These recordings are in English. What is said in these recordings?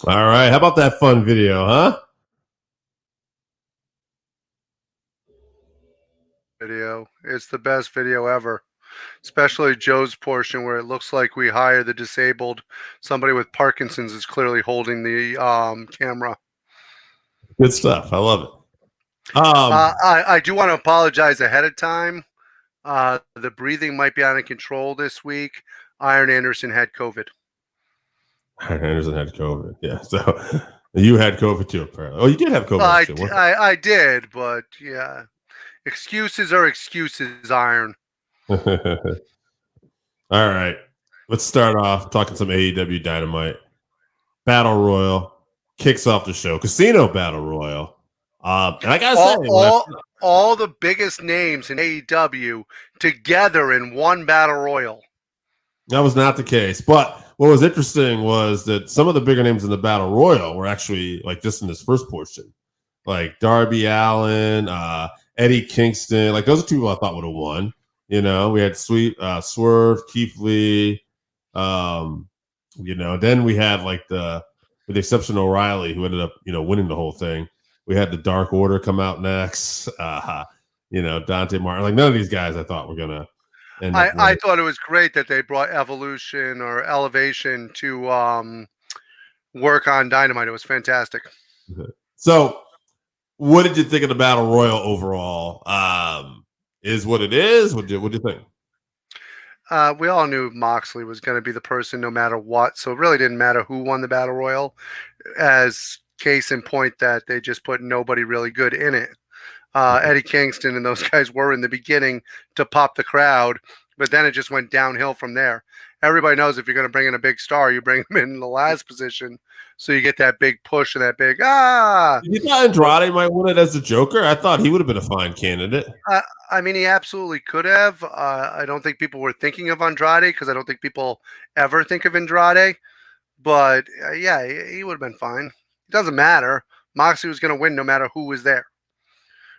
All right. How about that fun video, huh? Video. It's the best video ever. Especially Joe's portion where it looks like we hire the disabled. Somebody with Parkinson's is clearly holding the camera. Good stuff. I love it. I do want to apologize ahead of time. The breathing might be out of control this week. Iron Anderson had COVID. Anderson had COVID. Yeah. So you had COVID too, apparently. Oh, you did have COVID. I did, but yeah. Excuses are excuses, Iron. All right. Let's start off talking some AEW Dynamite. Battle Royal kicks off the show. Casino Battle Royal. And I gotta say, all the biggest names in AEW together in one Battle Royal. That was not the case. But what was interesting was that some of the bigger names in the Battle Royal were actually like just in this first portion. Like Darby Allin, Eddie Kingston. Like those are two people I thought would have won. You know, we had Swerve, Keith Lee. Then we had like with the exception of O'Reilly, who ended up, winning the whole thing. We had the Dark Order come out next. Dante Martin. Like none of these guys I thought were gonna end up. I thought it was great that they brought Evolution or Elevation to work on Dynamite. It was fantastic. So, what did you think of the Battle Royal overall? Is what it is? What do you think? We all knew Moxley was going to be the person no matter what, so it really didn't matter who won the Battle Royal. As case in point that they just put nobody really good in it. Eddie Kingston and those guys were in the beginning to pop the crowd, but then it just went downhill from there. Everybody knows if you're going to bring in a big star, you bring them in the last position, so you get that big push and that big You thought Andrade might win it as the Joker? I thought he would have been a fine candidate. I mean, he absolutely could have. I don't think people were thinking of Andrade because I don't think people ever think of Andrade. But yeah, he would have been fine. It doesn't matter. Moxley was going to win no matter who was there.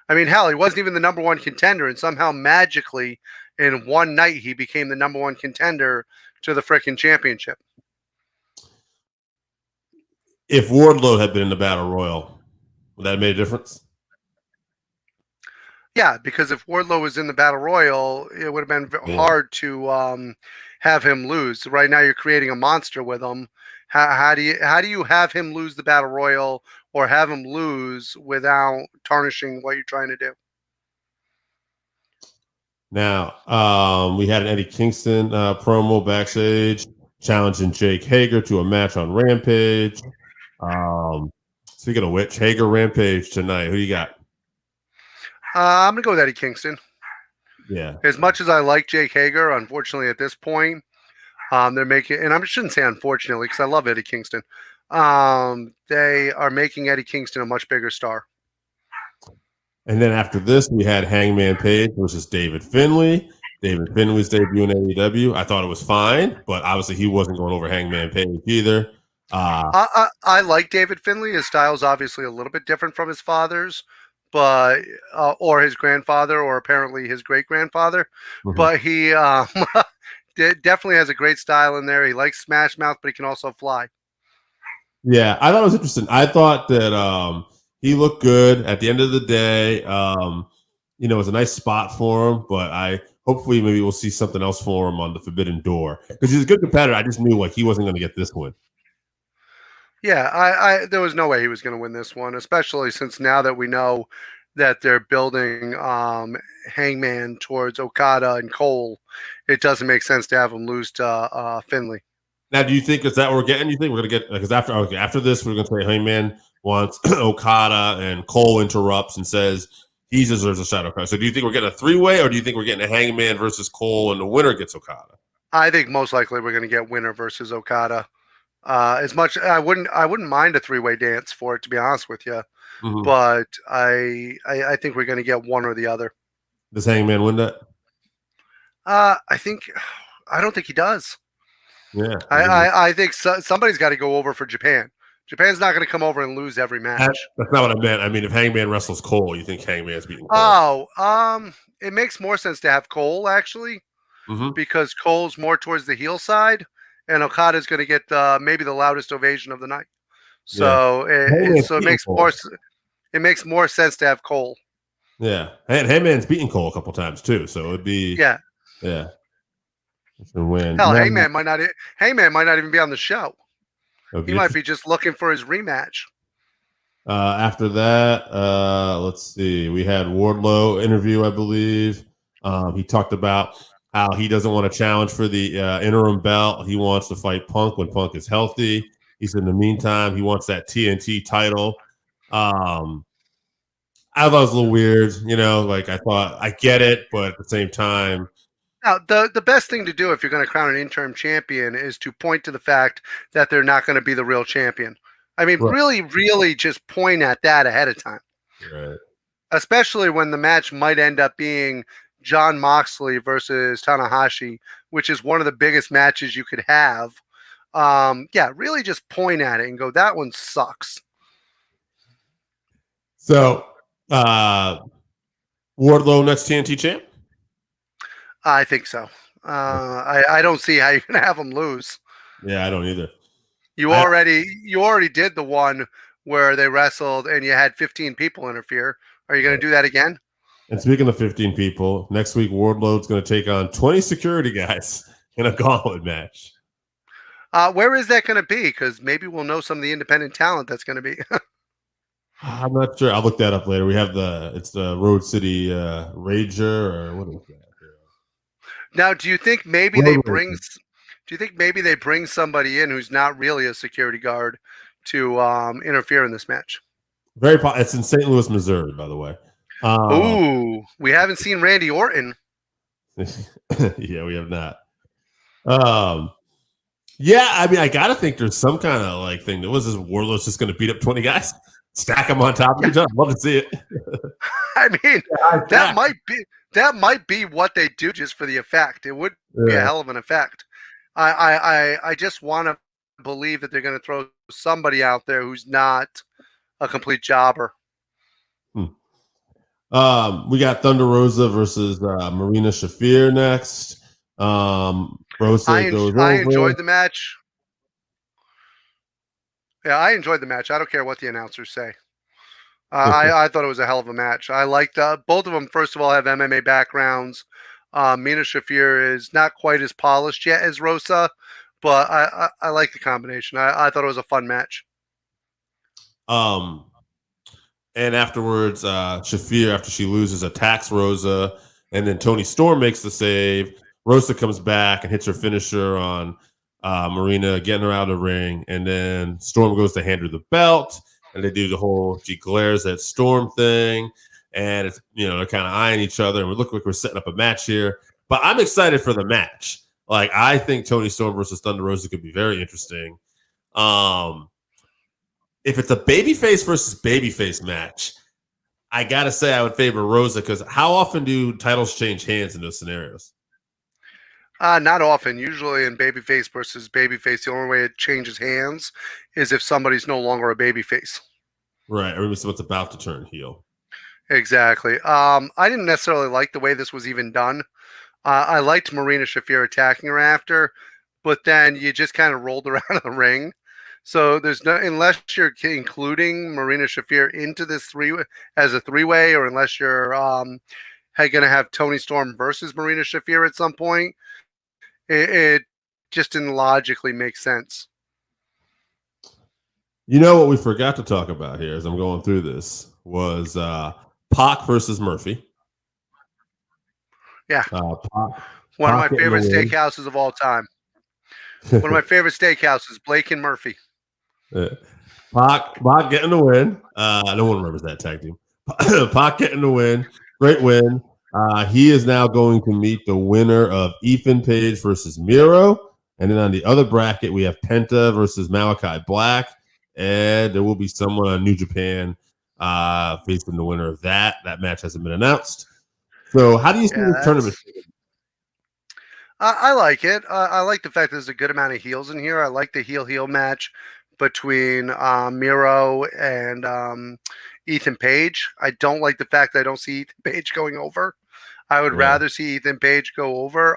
I mean, hell, he wasn't even the number one contender, and somehow magically in one night he became the number one contender to the freaking championship. If Wardlow had been in the Battle Royal, would that have made a difference? Yeah, because if Wardlow was in the Battle Royal, it would have been hard to have him lose. Right now, you're creating a monster with him. How do you have him lose the Battle Royal or have him lose without tarnishing what you're trying to do? Now, we had an Eddie Kingston promo backstage challenging Jake Hager to a match on Rampage. Speaking of which, Hager Rampage tonight. Who you got? I'm going to go with Eddie Kingston. Yeah. As much as I like Jake Hager, unfortunately at this point, they're making, and I shouldn't say unfortunately because I love Eddie Kingston. They are making Eddie Kingston a much bigger star. And then after this, we had Hangman Page versus David Finley. David Finley's debut in AEW. I thought it was fine, but obviously he wasn't going over Hangman Page either. I like David Finley. His style is obviously a little bit different from his father's, but or his grandfather, or apparently his great grandfather. Mm-hmm. But he definitely has a great style in there. He likes Smash Mouth, but he can also fly. Yeah, I thought it was interesting. I thought that he looked good at the end of the day. It was a nice spot for him, but hopefully maybe we'll see something else for him on the Forbidden Door because he's a good competitor. I just knew he wasn't going to get this win. Yeah, there was no way he was going to win this one, especially since now that we know that they're building Hangman towards Okada and Cole, it doesn't make sense to have him lose to Finley. Now, do you think is that what we're getting? You think we're going to get because after this we're going to say Hangman wants Okada and Cole interrupts and says he deserves a shot Okada. So do you think we're getting a three-way, or do you think we're getting a Hangman versus Cole and the winner gets Okada? I think most likely we're going to get winner versus Okada. As much I wouldn't mind a three-way dance for it, to be honest with you, mm-hmm. But I think we're going to get one or the other. Does Hangman win that? I don't think he does. Yeah, I think somebody's got to go over for Japan. Japan's not going to come over and lose every match. That's not what I meant. I mean, if Hangman wrestles Cole, you think Hangman's beating Cole? Oh, it makes more sense to have Cole actually, mm-hmm. because Cole's more towards the heel side. And Okada's going to get maybe the loudest ovation of the night. Yeah. So Hangman's it beating makes Cole. more sense to have Cole. Yeah. And Hangman's beaten Cole a couple times too. So it'd be, Yeah. yeah, it's a win. Hell, Now, Hangman might not even be on the show. it'd He be might interesting. be just looking for his rematch. After that, let's see. We had Wardlow interview, I believe. He talked about how he doesn't want to challenge for the interim belt. He wants to fight Punk when Punk is healthy. He said in the meantime, he wants that TNT title. I thought it was a little weird, like I thought I get it, but at the same time, Now, the best thing to do if you're going to crown an interim champion is to point to the fact that they're not going to be the real champion. I mean, right, really, really just point at that ahead of time, right. especially when the match might end up being John Moxley versus Tanahashi, which is one of the biggest matches you could have. Yeah, really just point at it and go, that one sucks. So, Wardlow next TNT champ. I think so. I don't see how you can have them lose. Yeah, I don't either. You already did the one where they wrestled and you had 15 people interfere. Are you going to do that again? And speaking of 15 people, next week Wardlow's going to take on 20 security guys in a gauntlet match. Where is that going to be? Because maybe we'll know some of the independent talent that's going to be. I'm not sure. I'll look that up later. We have it's the Road City Rager, or what is that? Now, do you think maybe they bring somebody in who's not really a security guard to interfere in this match? It's in St. Louis, Missouri, by the way. Ooh, we haven't seen Randy Orton. Yeah, we have not. Yeah, I mean, I gotta think there's some kind of like thing. That was this Wardlow's just going to beat up 20 guys, stack them on top of each other. Love to see it. I mean, that might be what they do just for the effect. It would be a hell of an effect. I just want to believe that they're going to throw somebody out there who's not a complete jobber. We got Thunder Rosa versus Marina Shafir next. Rosa goes over. I enjoyed the match. Yeah, I enjoyed the match. I don't care what the announcers say. I thought it was a hell of a match. I liked both of them. First of all, have MMA backgrounds. Mina Shafir is not quite as polished yet as Rosa, but I like the combination. I thought it was a fun match. And afterwards, Shafir, after she loses, attacks Rosa, and then Tony Storm makes the save. Rosa comes back and hits her finisher on Marina, getting her out of the ring, and then Storm goes to hand her the belt, and they do the whole she glares at Storm thing, and it's they're kind of eyeing each other, and we look like we're setting up a match here. But I'm excited for the match. Like I think Tony Storm versus Thunder Rosa could be very interesting. If it's a babyface versus babyface match, I gotta say I would favor Rosa because how often do titles change hands in those scenarios? Not often. Usually in babyface versus babyface, the only way it changes hands is if somebody's no longer a babyface. Right, or someone's about to turn heel. Exactly. I didn't necessarily like the way this was even done. I liked Marina Shafir attacking her after, but then you just kind of rolled around in the ring. So there's no, unless you're including Marina Shafir into this as a three-way, or unless you're going to have Tony Storm versus Marina Shafir at some point, it just didn't logically make sense. You know what we forgot to talk about here as I'm going through this was Pac versus Murphy. Yeah. One of my favorite steakhouses of all time. One of my favorite steakhouses, Blake and Murphy. Pac getting the win. No one remembers that tag team. Pac getting the win. Great win. He is now going to meet the winner of Ethan Page versus Miro. And then on the other bracket, we have Penta versus Malachi Black. And there will be someone on New Japan facing the winner of that. That match hasn't been announced. So how do you see this tournament? I like it. I like the fact there's a good amount of heels in here. I like the heel match between Miro and Ethan Page. I don't like the fact that I don't see Ethan Page going over. I would rather see Ethan Page go over.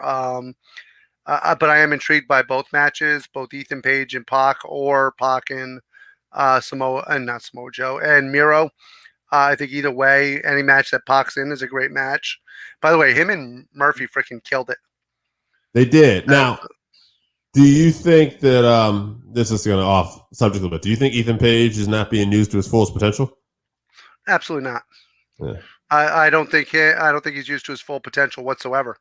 But I am intrigued by both matches, both Ethan Page and Pac, or Pac and Samoa and not Samoa Joe and Miro. I think either way, any match that Pac's in is a great match. By the way, him and Murphy freaking killed it. They did. Now, do you think that this is going to off subject a little bit? Do you think Ethan Page is not being used to his fullest potential? Absolutely not. Yeah. I don't think he's used to his full potential whatsoever.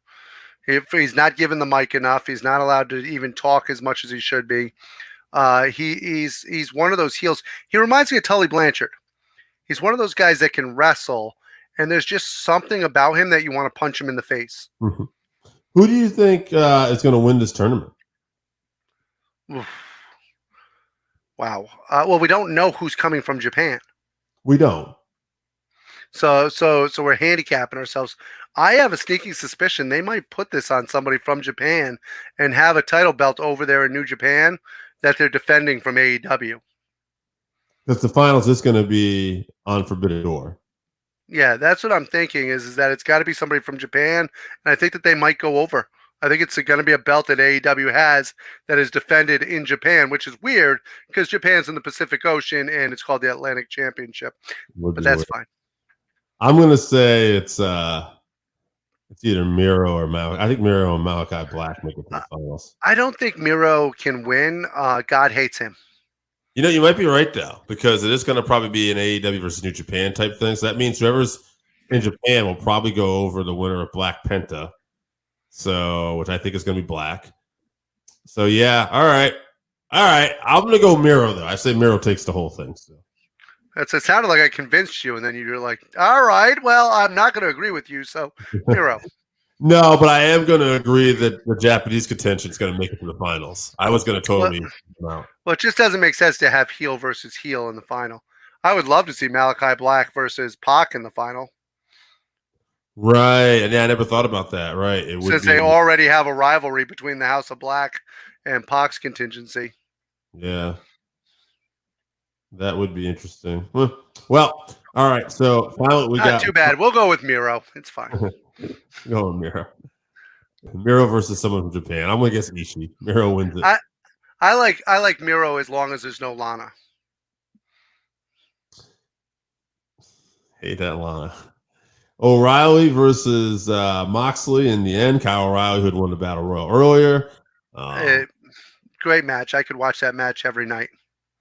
He's not given the mic enough. He's not allowed to even talk as much as he should be. He's one of those heels. He reminds me of Tully Blanchard. He's one of those guys that can wrestle, and there's just something about him that you want to punch him in the face. Mm-hmm. Who do you think is going to win this tournament? Wow. Well, we don't know who's coming from Japan. We don't. So we're handicapping ourselves. I have a sneaking suspicion they might put this on somebody from Japan and have a title belt over there in New Japan that they're defending from AEW. Because the finals is going to be on Forbidden Door. Yeah, that's what I'm thinking is that it's got to be somebody from Japan, and I think that they might go over. I think it's going to be a belt that AEW has that is defended in Japan, which is weird because Japan's in the Pacific Ocean and it's called the Atlantic Championship. But that's fine. I'm going to say it's either Miro or Malachi. I think Miro and Malachi Black make it to the finals. I don't think Miro can win. God hates him. You know, you might be right, though, because it is going to probably be an AEW versus New Japan type thing. So that means whoever's in Japan will probably go over the winner of Black Penta. So, which I think is going to be Black. So, yeah. All right. I'm going to go Miro, though. I say Miro takes the whole thing. So. It sounded like I convinced you, and then you're like, all right, well, I'm not going to agree with you, so Miro. No, but I am going to agree that the Japanese contention is going to make it to the finals. I was going to totally well, it just doesn't make sense to have heel versus heel in the final. I would love to see Malachi Black versus Pac in the final. Right, and yeah, I never thought about that. Right, since they already have a rivalry between the House of Black and Pac's contingency. Yeah, that would be interesting. Well, all right. So finally, we got too bad. We'll go with Miro. It's fine. Go with Miro. Miro versus someone from Japan. I'm gonna guess Ishii. Miro wins it. I like Miro as long as there's no Lana. Hate that Lana. O'Reilly versus Moxley in the end. Kyle O'Reilly, who had won the Battle Royal earlier. Great match. I could watch that match every night.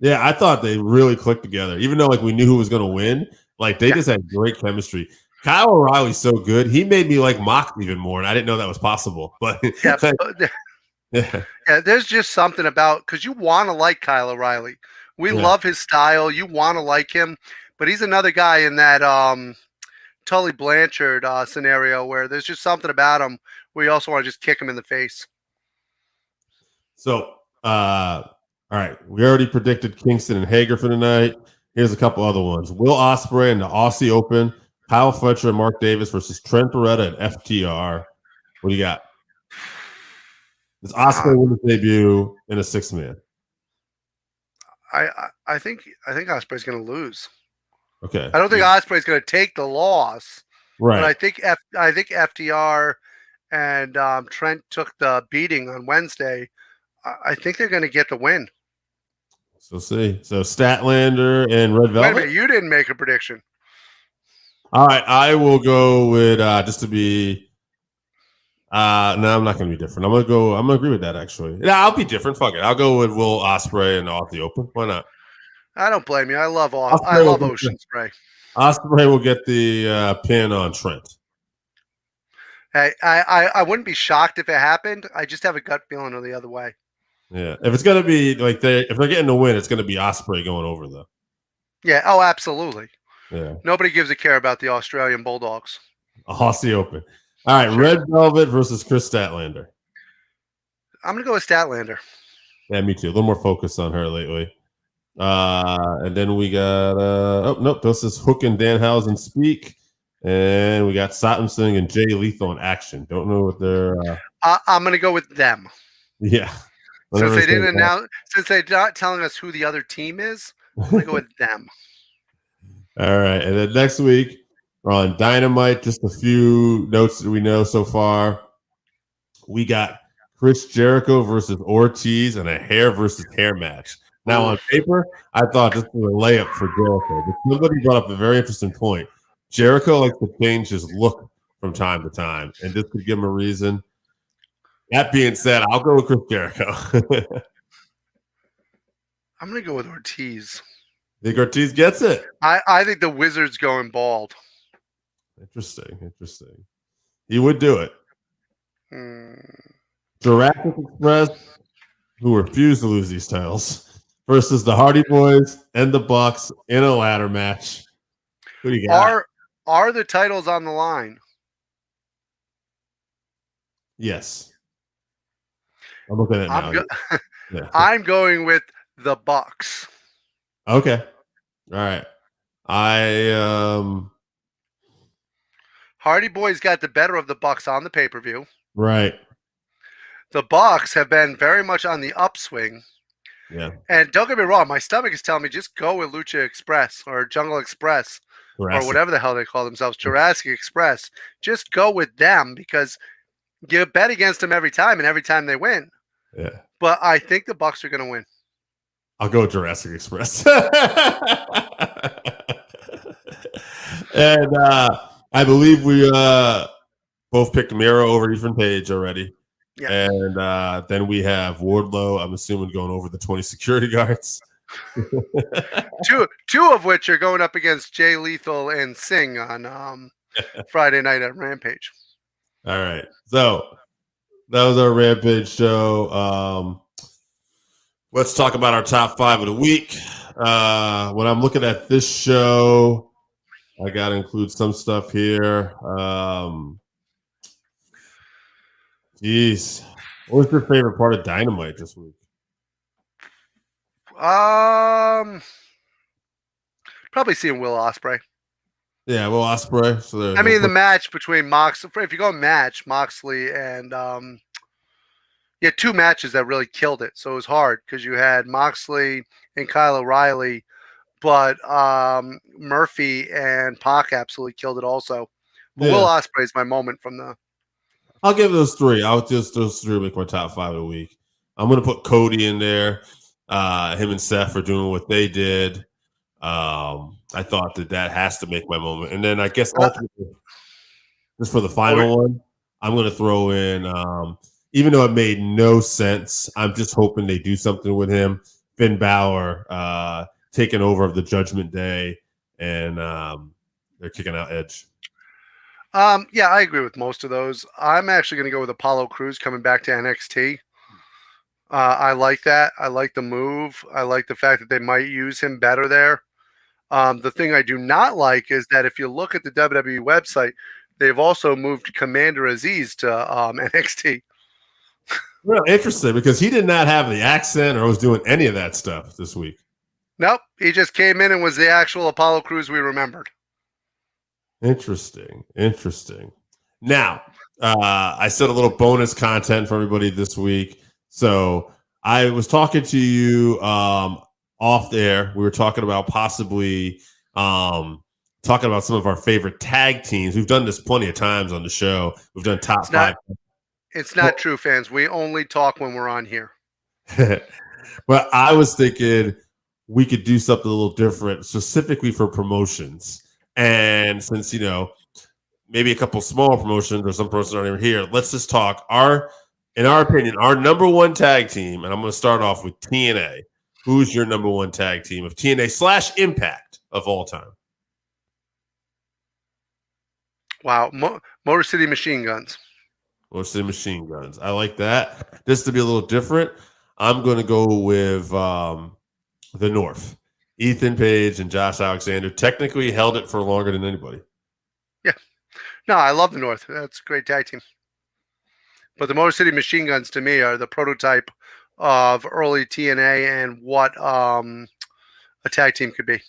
Yeah, I thought they really clicked together. Even though we knew who was going to win, they just had great chemistry. Kyle O'Reilly's so good. He made me like Moxley even more, and I didn't know that was possible. But yeah, there's just something about because you want to like Kyle O'Reilly. We love his style. You want to like him, but he's another guy in that Tully Blanchard scenario where there's just something about him where you also want to just kick him in the face. So, all right, we already predicted Kingston and Hager for tonight. Here's a couple other ones: Will Ospreay in the Aussie Open, Kyle Fletcher and Mark Davis versus Trent Beretta and FTR. What do you got? Does Ospreay win his debut in a 6-man? I think Ospreay's going to lose. Okay. I don't think Ospreay's going to take the loss. Right. But I think FTR and Trent took the beating on Wednesday. I think they're going to get the win. So see. So Statlander and Red Velvet. Wait a minute, you didn't make a prediction. All right, I will go with just to be. No, I'm not going to be different. I'm going to agree with that actually. Yeah, I'll be different. Fuck it. I'll go with Will Ospreay and Aussie Open. Why not? I don't blame you. I love Ocean Spray. Ospreay will get the pin on Trent. Hey, I wouldn't be shocked if it happened. I just have a gut feeling the other way. Yeah, if it's going to be if they're getting the win, it's going to be Ospreay going over though. Yeah. Oh, absolutely. Yeah. Nobody gives a care about the Australian Bulldogs. Aussie Open. All right, sure. Red Velvet versus Chris Statlander. I'm going to go with Statlander. Yeah, me too. A little more focus on her lately. And then we got this is Hook and Danhausen speak. And we got Satnam Singh and Jay Lethal in action. Don't know what they're I'm going to go with them. Yeah. Since they didn't announce, since they're not telling us who the other team is, I'm going to go with them. All right. And then next week, we're on Dynamite. Just a few notes that we know so far. We got Chris Jericho versus Ortiz and a hair versus hair match. Now, on paper, I thought this was a layup for Jericho. But somebody brought up a very interesting point. Jericho likes to change his look from time to time, and this could give him a reason. That being said, I'll go with Chris Jericho. I'm going to go with Ortiz. Think Ortiz gets it? I think the Wizard's going bald. Interesting. He would do it. Jurassic Express, who refuse to lose these titles, versus the Hardy Boys and the Bucks in a ladder match. Who do you got? Are the titles on the line? Yes. I'm looking at it now. Yeah. I'm going with the Bucks. Okay. All right. Hardy Boys got the better of the Bucks on the pay-per-view. Right. The Bucks have been very much on the upswing. Yeah. And don't get me wrong, my stomach is telling me just go with Lucha Express or Jungle Express or whatever the hell they call themselves, Jurassic Express. Just go with them because you bet against them every time, and every time they win. Yeah. But I think the Bucks are going to win. I'll go with Jurassic Express. And I believe we both picked Miro over Ethan Page already. Yeah. And then we have Wardlow, I'm assuming, going over the 20 security guards. two of which are going up against Jay Lethal and Singh on Friday night at Rampage. All right. So that was our Rampage show. Let's talk about our top 5 of the week. When I'm looking at this show, I got to include some stuff here. Geez. What was your favorite part of Dynamite this week? Probably seeing Will Ospreay. Yeah, Will Ospreay. So I mean, the match between Moxley, if you go Moxley and you had 2 matches that really killed it. So it was hard because you had Moxley and Kyle O'Reilly, but Murphy and Pac absolutely killed it also. But Will Ospreay is my moment from the. I'll give those 3. Those 3 make my top 5 of the week. I'm going to put Cody in there. Him and Seth for doing what they did. I thought that has to make my moment. And then I guess ultimately, just for the final one, I'm going to throw in, even though it made no sense, I'm just hoping they do something with him. Finn Balor taking over of the Judgment Day, and they're kicking out Edge. Yeah, I agree with most of those. I'm actually going to go with Apollo Crews coming back to NXT. I like that. I like the move. I like the fact that they might use him better there. The thing I do not like is that if you look at the WWE website, they've also moved Commander Aziz to NXT. Well, interesting, because he did not have the accent or was doing any of that stuff this week. Nope. He just came in and was the actual Apollo Crews we remembered. Interesting. Now, I said a little bonus content for everybody this week. So I was talking to you off there. We were talking about possibly talking about some of our favorite tag teams. We've done this plenty of times on the show. We've done top 5. It's not true, fans. We only talk when we're on here. But I was thinking we could do something a little different, specifically for promotions. And since, maybe a couple small promotions or some promotions aren't even here, let's just talk in our opinion, our number 1 tag team. And I'm going to start off with TNA. Who's your number 1 tag team of TNA / Impact of all time? Wow. Motor City Machine Guns. Motor City Machine Guns. I like that. Just to be a little different, I'm going to go with the North. Ethan Page and Josh Alexander technically held it for longer than anybody. Yeah. No, I love the North. That's a great tag team. But the Motor City Machine Guns, to me, are the prototype of early TNA and what a tag team could be.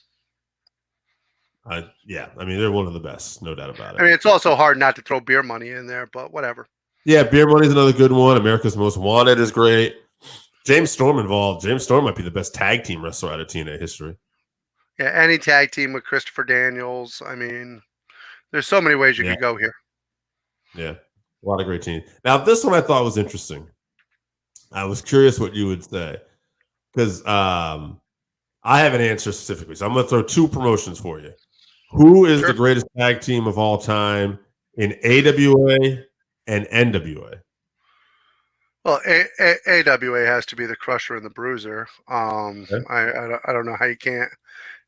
Yeah, I mean, they're one of the best, no doubt about it. I mean, it's also hard not to throw Beer Money in there, but whatever. Yeah, Beer Money is another good one. America's Most Wanted is great. James Storm involved. James Storm might be the best tag team wrestler out of TNA history. Yeah, any tag team with Christopher Daniels. I mean, there's so many ways you could go here. Yeah, a lot of great teams. Now, this one I thought was interesting. I was curious what you would say. because I have an answer specifically. So I'm going to throw two promotions for you. Who is the greatest tag team of all time in AWA and NWA? Well, AWA has to be the Crusher and the Bruiser. Okay. I don't know how you can't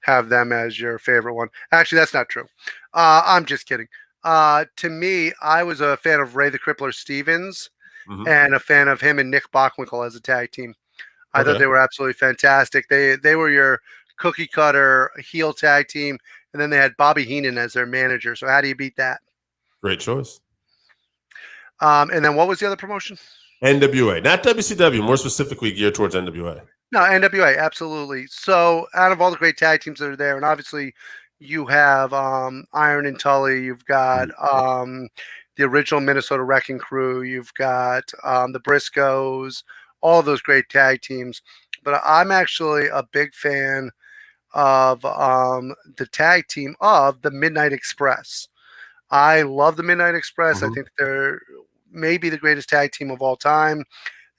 have them as your favorite one. Actually, that's not true. I'm just kidding. To me, I was a fan of Ray the Crippler Stevens and a fan of him and Nick Bockwinkel as a tag team. I thought they were absolutely fantastic. They were your cookie cutter heel tag team, and then they had Bobby Heenan as their manager. So how do you beat that? Great choice. And then what was the other promotion? NWA, not WCW, more specifically geared towards NWA. No, NWA, absolutely. So out of all the great tag teams that are there, and obviously you have Iron and Tully, you've got the original Minnesota Wrecking Crew, you've got the Briscoes, all of those great tag teams. But I'm actually a big fan of the tag team of the Midnight Express. I love the Midnight Express. I think they're maybe the greatest tag team of all time,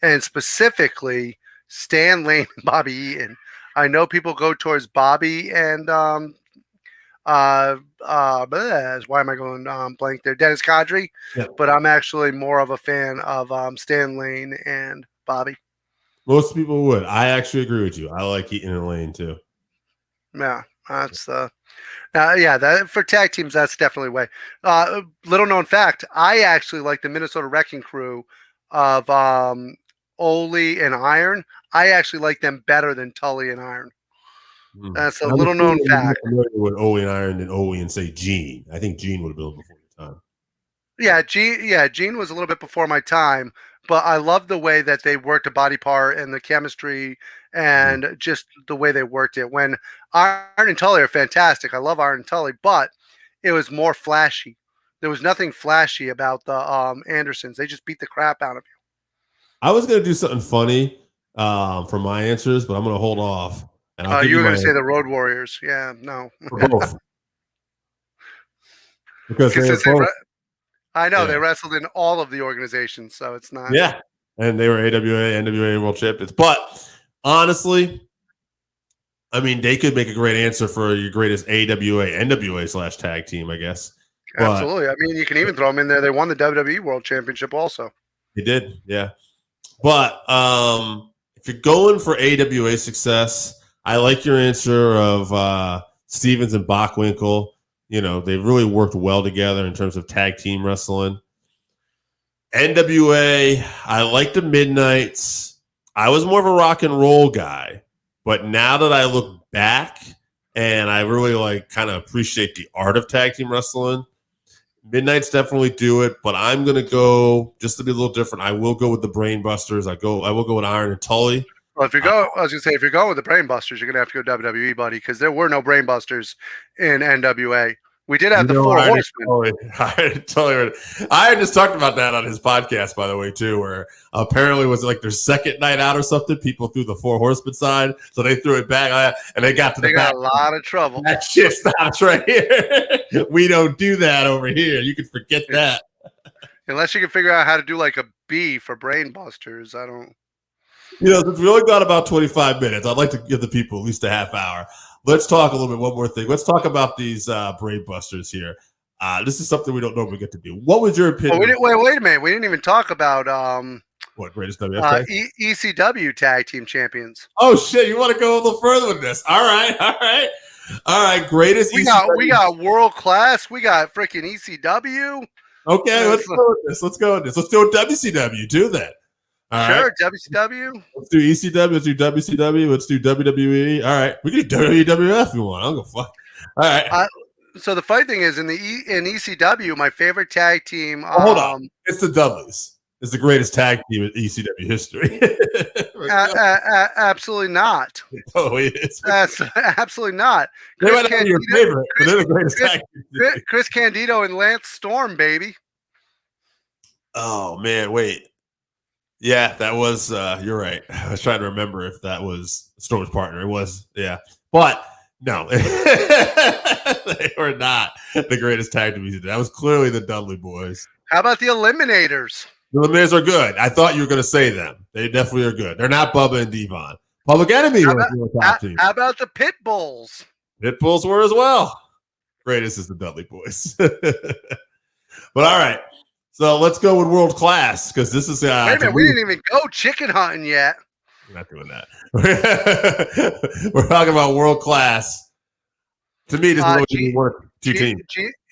and specifically Stan Lane and Bobby Eaton. I know people go towards Bobby and why am I going blank there? Dennis Kadri, but I'm actually more of a fan of Stan Lane and Bobby. Most people would. I actually agree with you. I like Eaton and Lane too. Yeah, that's that for tag teams, that's definitely a way. Little known fact, I actually like the Minnesota Wrecking Crew of Ole and Iron. I actually like them better than Tully and Iron. That's a little known fact. With Ole and Iron and Ole and say Gene. I think Gene would have been before your time. Gene was a little bit before my time, but I love the way that they worked a body part and the chemistry and just the way they worked it. When Iron and Tully are fantastic. I love Iron and Tully, but it was more flashy. There was nothing flashy about the Andersons. They just beat the crap out of you. I was going to do something funny for my answers, but I'm going to hold off. And you were going to say the Road Warriors. Yeah, no. Both. Because I know they wrestled in all of the organizations, so it's not. Yeah, and they were AWA, NWA World Champions. But honestly, I mean, they could make a great answer for your greatest AWA, NWA / tag team, I guess. Absolutely. I mean, you can even throw them in there. They won the WWE World Championship also. They did, yeah. But if you're going for AWA success, I like your answer of Stevens and Bockwinkel. You know, they really worked well together in terms of tag team wrestling. NWA, I like the Midnights. I was more of a rock and roll guy, but now that I look back and I really kind of appreciate the art of tag team wrestling, Midnights definitely do it, but I'm going to go just to be a little different. I will go with the Brain Busters. I will go with Iron and Tully. Well, if you're going with the Brain Busters, you're going to have to go WWE, buddy, because there were no Brain Busters in NWA. We did have the Four Horsemen. Iron just talked about that on his podcast, by the way, too, where apparently was like their second night out or something. People threw the Four Horsemen sign, so they threw it back, and they got to the back. They got a lot of trouble. That shit stops right here. We don't do that over here. You can forget that. Unless you can figure out how to do like a B for Brain Busters, I don't. Since we only got about 25 minutes, I'd like to give the people at least a half hour. Let's talk a little bit. One more thing. Let's talk about these Brain Busters here. This is something we don't normally get to do. What was your opinion? Wait a minute. We didn't even talk about what greatest WF ECW tag team champions. Oh shit! You want to go a little further with this? All right. Greatest. We got world class. We got freaking ECW. Okay, let's go with this. Let's do a WCW too then. All right. WCW. Let's do ECW. Let's do WCW. Let's do WWE. All right, we can do WWF if you want. I don't go fuck. All right. So the funny thing is, in ECW, my favorite tag team. Hold on, it's the Dudleys. It's the greatest tag team in ECW history. Absolutely not. Oh, it is. That's absolutely not. They might not be your favorite, but they're the greatest tag team. Chris Candido and Lance Storm, baby. Oh man, wait. Yeah, that was. You're right. I was trying to remember if that was Storm's partner. It was. Yeah, but no, they were not the greatest tag team. That was clearly the Dudley Boys. How about the Eliminators? The Eliminators are good. I thought you were going to say them. They definitely are good. They're not Bubba and Devon. Public Enemy was the top team. How about the Pit Bulls? Pit Bulls were as well. Greatest is the Dudley Boys. But all right. So let's go with World Class because this is. Wait a minute, we didn't even go chicken hunting yet. We're not doing that. We're talking about World Class. To me, this is two teams.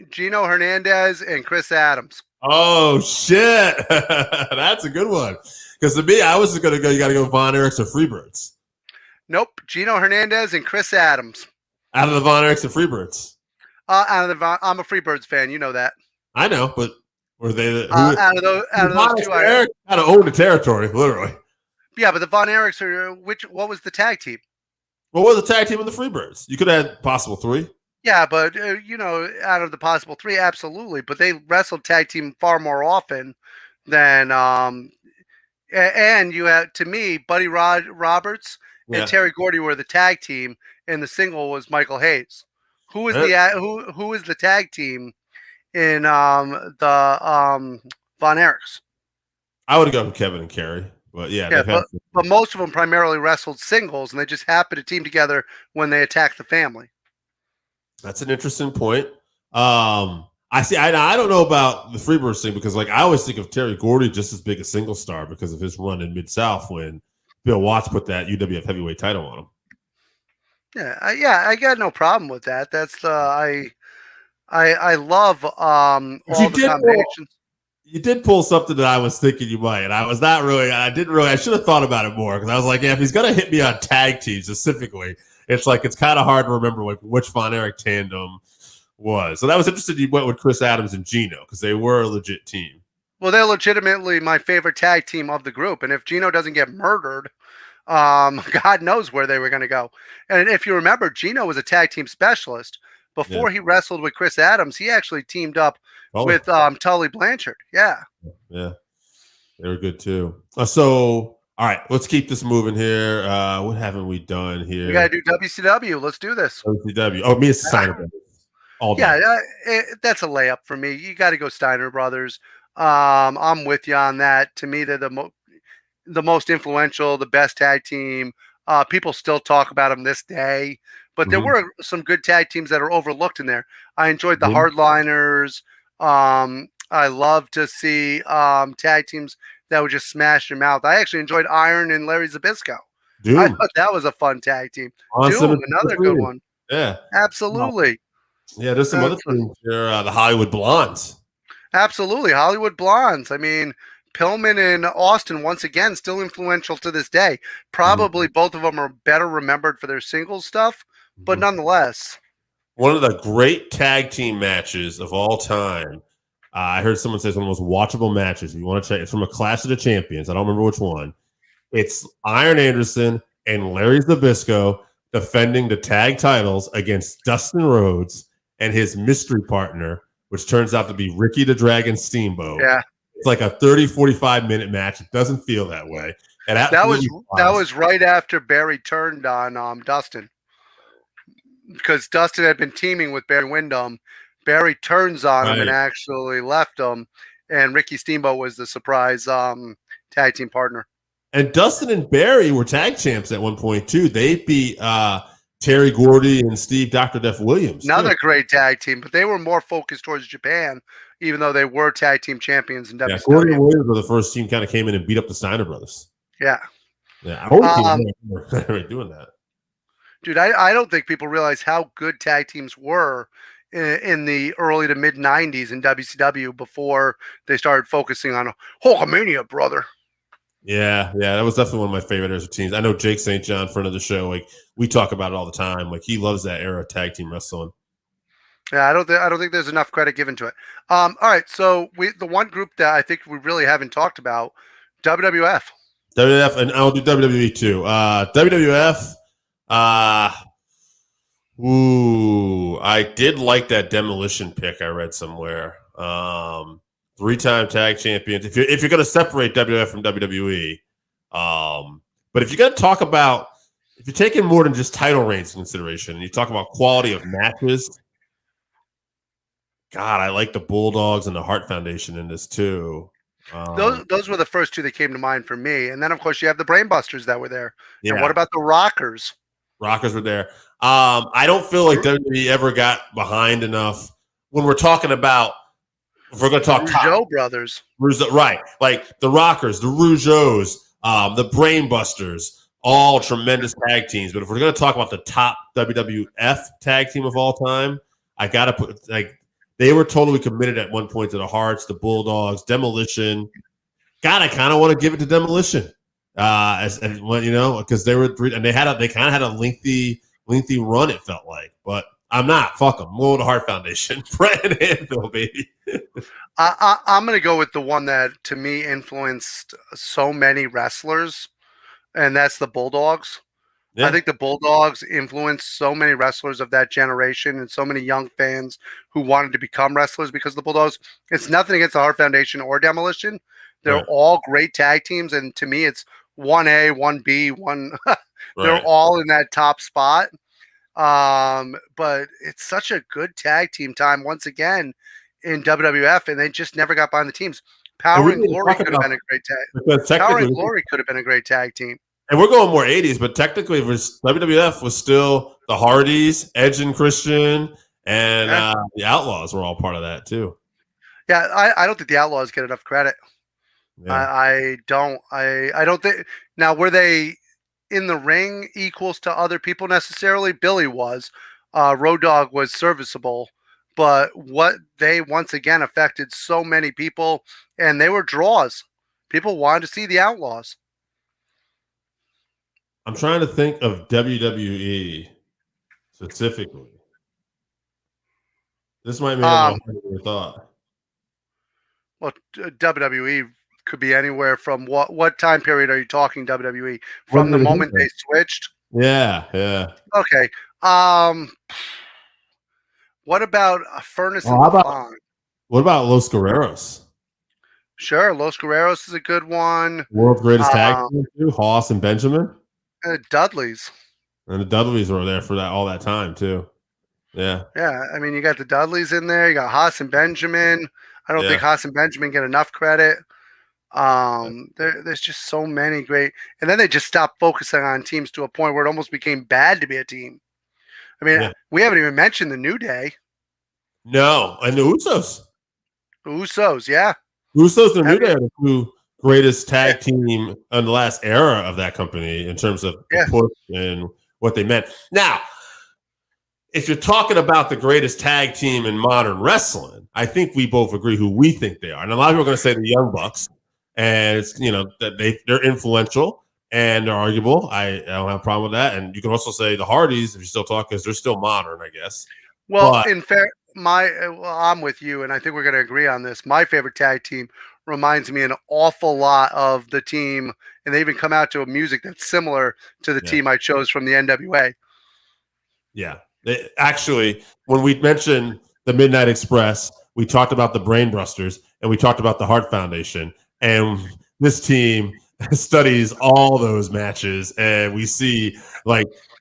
Gino Hernandez and Chris Adams. Oh, shit. That's a good one. Because to me, I was just going to go, you got to go Von Erichs or Freebirds. Nope. Gino Hernandez and Chris Adams. Out of the Von Erichs and Freebirds. I'm a Freebirds fan. You know that. I know, but were they out of those two? Eric kind of owned the territory, literally. Yeah, but the Von Erichs are what was the tag team? What was the tag team in the Freebirds? You could have had possible 3. Yeah, but out of the possible 3, absolutely. But they wrestled tag team far more often than and you had, to me, Buddy Roberts and Terry Gordy were the tag team, and the single was Michael Hayes. Who is who is the tag team in the Von Erichs? I would have gone with Kevin and Kerry, but but most of them primarily wrestled singles, and they just happened to team together when they attacked the family. That's an interesting point. I see. I don't know about the Freebirds thing because, like, I always think of Terry Gordy just as big a single star because of his run in Mid-South when Bill Watts put that UWF heavyweight title on him. I got no problem with that. That's I love all the combinations. You did pull something that I was thinking you might, and I was not really. I didn't really. I should have thought about it more because I was like, yeah, if he's gonna hit me on tag teams specifically, it's kind of hard to remember like which Von Erich tandem was. So that was interesting. You went with Chris Adams and Gino because they were a legit team. Well, they're legitimately my favorite tag team of the group, and if Gino doesn't get murdered, God knows where they were going to go. And if you remember, Gino was a tag team specialist. Before he wrestled with Chris Adams, he actually teamed up with Tully Blanchard. Yeah. Yeah. They were good too. So, all right, let's keep this moving here. What haven't we done here? We got to do WCW. Let's do this. WCW. Oh, me, it's Steiner Brothers. All day. That's a layup for me. You got to go Steiner Brothers. I'm with you on that. To me, they're the most influential, the best tag team. People still talk about them this day. But there were some good tag teams that are overlooked in there. I enjoyed the Hardliners. I love to see tag teams that would just smash your mouth. I actually enjoyed Iron and Larry Zabisco. I thought that was a fun tag team. Awesome. Another good one. Yeah. Absolutely. Yeah, there's some other things here. The Hollywood Blondes. Absolutely. Hollywood Blondes. I mean, Pillman and Austin, once again, still influential to this day. Probably both of them are better remembered for their singles stuff, but nonetheless. One of the great tag team matches of all time. I heard someone say it's one of the most watchable matches. If you want to check, it's from a Clash of the Champions. I don't remember which one. It's Iron Anderson and Larry Zbyszko defending the tag titles against Dustin Rhodes and his mystery partner, which turns out to be Ricky the Dragon Steamboat. Yeah. It's like a 30, 45-minute match. It doesn't feel that way. And that was right after Barry turned on Dustin. Because Dustin had been teaming with Barry Windham. Barry turns on him and actually left him. And Ricky Steamboat was the surprise tag team partner. And Dustin and Barry were tag champs at one point, too. They beat Terry Gordy and Steve Dr. Death Williams. Another great tag team, but they were more focused towards Japan, even though they were tag team champions in WCW. Yeah, Gordy and Williams were the first team kind of came in and beat up the Steiner brothers. Yeah. Yeah, I were doing that. Dude, I don't think people realize how good tag teams were in the early to mid 90s in WCW before they started focusing on Hulkamania, brother. Yeah, that was definitely one of my favorite eras of teams. I know Jake St. John, friend of the show, like we talk about it all the time. Like he loves that era of tag team wrestling. Yeah, I don't think there's enough credit given to it. All right, so the one group that I think we really haven't talked about, WWF. WWF, and I'll do WWE too. WWF. I did like that Demolition pick I read somewhere. 3-time tag champions. If you're going to separate WWF from WWE, but if you're going to talk about, if you're taking more than just title reigns in consideration, and you talk about quality of matches, God, I like the Bulldogs and the Hart Foundation in this too. Those were the first two that came to mind for me. And then, of course, you have the Brainbusters that were there. And what Yeah, about the Rockers? Rockers were there. I don't feel like WWE ever got behind enough when we're talking about. If we're going to The talk top, Rougeau brothers. right? Like the Rockers, the Rougeaus, the Brainbusters, all tremendous tag teams. But if we're going to talk about the top WWF tag team of all time, I got to put they were totally committed at one point to the Hearts, the Bulldogs, Demolition. God, I kind of want to give it to Demolition, because they were and they kind of had a lengthy run. It felt like, but I'm not. Fuck them. More the Heart Foundation, Brett and Anvil, baby. I'm going to go with the one that to me influenced so many wrestlers, and that's the Bulldogs. Yeah. I think the Bulldogs influenced so many wrestlers of that generation and so many young fans who wanted to become wrestlers because of the Bulldogs. It's nothing against the Heart Foundation or Demolition. They're Right. all great tag teams, and to me, it's 1A, 1B, one. They're Right. all in that top spot. But it's such a good tag team time once again in WWF, and they just never got behind the teams. Power and Glory could have been a great tag. Power and Glory could have been a great tag team. And we're going more 80s, but technically, WWF was still the Hardys, Edge and Christian, and the Outlaws were all part of that too. Yeah, I don't think the Outlaws get enough credit. Yeah. I don't. I don't think. Now, were they in the ring equals to other people necessarily? Billy was. Road Dogg was serviceable, but what they once again affected so many people, and they were draws. People wanted to see the Outlaws. I'm trying to think of WWE specifically. This might make it more than we thought. Well, WWE could be anywhere from what time period are you talking WWE? From the moment they switched? Yeah. Okay. What about Furnace and Fawn? What about Los Guerreros? Sure, Los Guerreros is a good one. World's greatest tag team too, Hoss and Benjamin. And the Dudleys. And the Dudleys were there for all that time too. Yeah. Yeah, I mean, you got the Dudleys in there. You got Hoss and Benjamin. I don't think Hoss and Benjamin get enough credit. There's just so many great. And then they just stopped focusing on teams to a point where it almost became bad to be a team. I mean, we haven't even mentioned the New Day. No, and the Usos. Yeah. Usos and the New Day are the two greatest tag team in the last era of that company in terms of the push and what they meant. Now, if you're talking about the greatest tag team in modern wrestling, I think we both agree who we think they are. And a lot of people are going to say the Young Bucks, and it's that they're influential and they're arguable. I don't have a problem with that. And you can also say the Hardys, if you still talk, because they're still modern, I guess. Well, in fair, I'm with you, and I think we're going to agree on this. My favorite tag team reminds me an awful lot of the team, and they even come out to a music that's similar to the team I chose from the NWA. Yeah. Actually, when we mentioned the Midnight Express, we talked about the Brainbusters and we talked about the Heart Foundation. And this team studies all those matches, and we see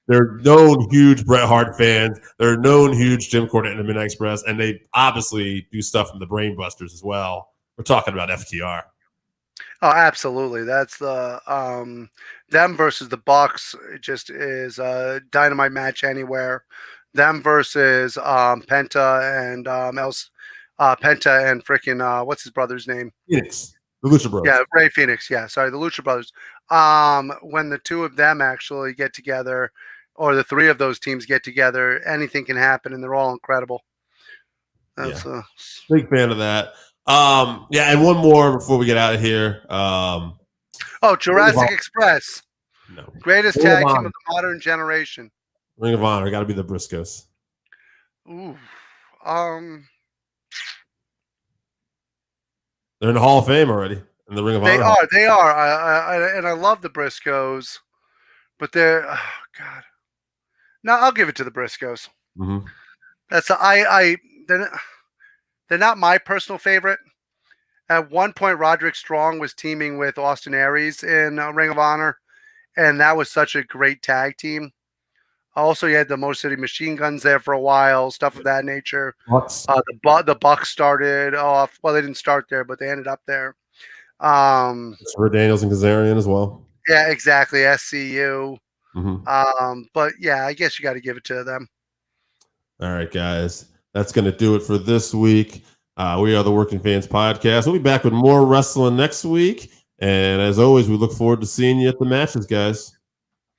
they're known huge Bret Hart fans. They're known huge Jim Cornette and the Midnight Express, and they obviously do stuff from the Brainbusters as well. We're talking about FTR. Oh, absolutely. That's the them versus the Bucks. It just is a dynamite match anywhere. Them versus Penta and Penta and freaking what's his brother's name? Phoenix, the Lucha Brothers. Yeah, Ray Phoenix. Yeah, sorry, the Lucha Brothers. When the two of them actually get together, or the three of those teams get together, anything can happen, and they're all incredible. That's big fan of that. And one more before we get out of here. Jurassic Express. No. Greatest tag team of the modern generation. Ring of Honor, got to be the Briscoes. Ooh. They're in the Hall of Fame already in the Ring of Honor. They are. And I love the Briscoes, but they're God. No, I'll give it to the Briscoes. Mm-hmm. That's they're not my personal favorite. At one point, Roderick Strong was teaming with Austin Aries in Ring of Honor, and that was such a great tag team. Also, you had the Motor City Machine Guns there for a while, stuff of that nature. The Bucks started off. Well, they didn't start there, but they ended up there. For Daniels and Kazarian as well. Yeah, exactly. SCU. Mm-hmm. But yeah, I guess you got to give it to them. All right, guys. That's going to do it for this week. We are the Working Fans Podcast. We'll be back with more wrestling next week. And as always, we look forward to seeing you at the matches, guys.